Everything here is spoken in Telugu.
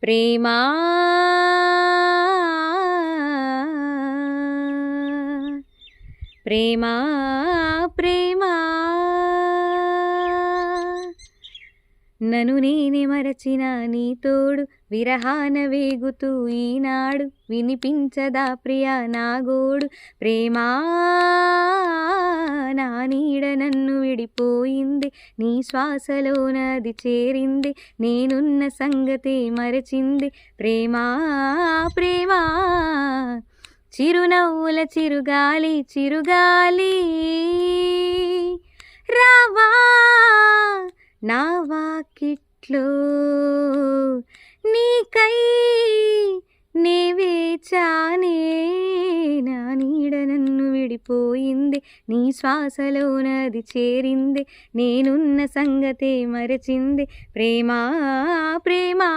ప్రేమా ప్రేమా ప్రేమా నను నేనే మరచిన నీ తోడు విరహాన వేగుతూ ఈనాడు వినిపించదా ప్రియా నా గోడు ప్రేమా నా నీడ నన్ను విడిపోయింది నీ శ్వాసలో నది చేరింది నేనున్న సంగతే మరచింది ప్రేమా ప్రేమా చిరునవ్వుల చిరుగాలి చిరుగాలి రావా నా వాకిట్లో నీకై నే వేచానే నా నీడ నన్ను విడిపోయింది నీ శ్వాసలో నది చేరింది నేనున్న సంగతే మరచింది ప్రేమా ప్రేమా